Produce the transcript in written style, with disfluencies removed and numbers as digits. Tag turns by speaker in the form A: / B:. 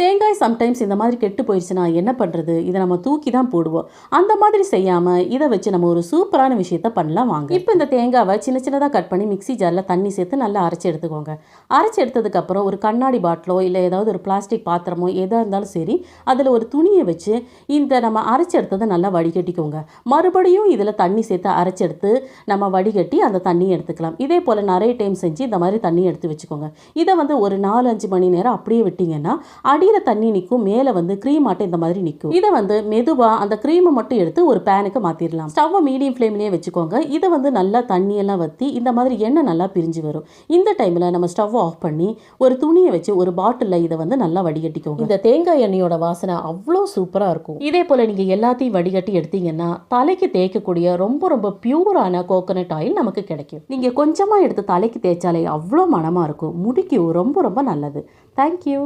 A: தேங்காய் சம்டைம்ஸ் இந்த மாதிரி கெட்டு போயிடுச்சுன்னா என்ன பண்ணுறது? இதை நம்ம தூக்கி தான் போடுவோம். அந்த மாதிரி செய்யாமல் இதை வச்சு நம்ம ஒரு சூப்பரான விஷயத்த பண்ணலாம் வாங்க. இப்போ இந்த தேங்காவை சின்ன சின்னதாக கட் பண்ணி மிக்ஸி ஜாரில் தண்ணி சேர்த்து நல்லா அரைச்சி எடுத்துக்கோங்க. அரைச்சி எடுத்ததுக்கப்புறம் ஒரு கண்ணாடி பாட்டிலோ இல்லை ஏதாவது ஒரு பிளாஸ்டிக் பாத்திரமோ எதாக இருந்தாலும் சரி, அதில் ஒரு துணியை வச்சு இந்த நம்ம அரைச்சி எடுத்ததை நல்லா வடிகட்டிக்கோங்க. மறுபடியும் இதில் தண்ணி சேர்த்து அரைச்சி எடுத்து நம்ம வடிகட்டி அந்த தண்ணியை எடுத்துக்கலாம். இதே போல் நிறைய டைம் செஞ்சு இந்த மாதிரி தண்ணி எடுத்து வச்சுக்கோங்க. இதை ஒரு 4-5 மணி நேரம் அப்படியே விட்டிங்கன்னா அடியில் தண்ணி நிற்கும், மேலே க்ரீம் ஆட்டம் இந்த மாதிரி நிற்கும். இதை மெதுவாக அந்த க்ரீமை மட்டும் எடுத்து ஒரு பேனுக்கு மாற்றிடலாம். ஸ்டவ்வை மீடியம் ஃப்ளேம்லேயே வச்சுக்கோங்க. இதை நல்லா தண்ணியெல்லாம் வற்றி இந்த மாதிரி எண்ணெய் நல்லா பிரிஞ்சு வரும். இந்த டைமில் நம்ம ஸ்டவ்வை ஆஃப் பண்ணி ஒரு துணியை வச்சு ஒரு பாட்டிலில் இதை நல்லா வடிகட்டிக்கோங்க. இந்த தேங்காய் எண்ணெயோட வாசனை அவ்வளோ சூப்பராக இருக்கும். இதே போல் நீங்கள் எல்லாத்தையும் வடிகட்டி எடுத்தீங்கன்னா தலைக்கு தேய்க்கக்கூடிய ரொம்ப ரொம்ப பியூரான கோகோனட் ஆயில் நமக்கு கிடைக்கும். நீங்கள் கொஞ்சமாக எடுத்து தலைக்கு தேய்ச்சாலே அவ்வளோ மனமாக இருக்கும். முடிக்கு ரொம்ப ரொம்ப நல்லது. தேங்க்யூ.